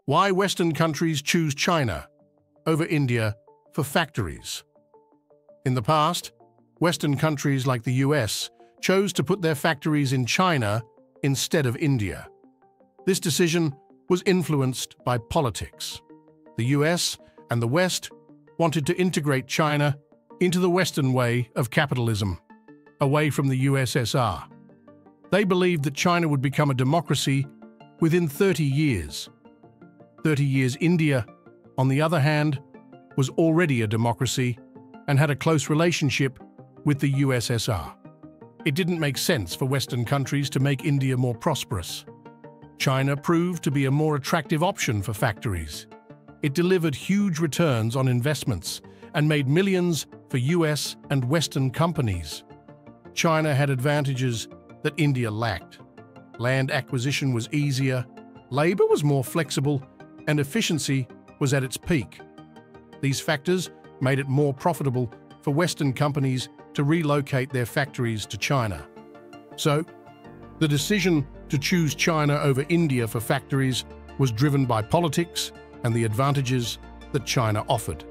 Why Western countries choose China over India for factories. In the past, Western countries like the US chose to put their factories in China instead of India. This decision was influenced by politics. The US and the West wanted to integrate China into the Western way of capitalism, away from the USSR. They believed that China would become a democracy within 30 years. 30 years India, on the other hand, was already a democracy and had a close relationship with the USSR. It didn't make sense for Western countries to make India more prosperous. China proved to be a more attractive option for factories. It delivered huge returns on investments and made millions for US and Western companies. China had advantages that India lacked. Land acquisition was easier, labor was more flexible, and efficiency was at its peak. These factors made it more profitable for Western companies to relocate their factories to China. So, the decision to choose China over India for factories was driven by politics and the advantages that China offered.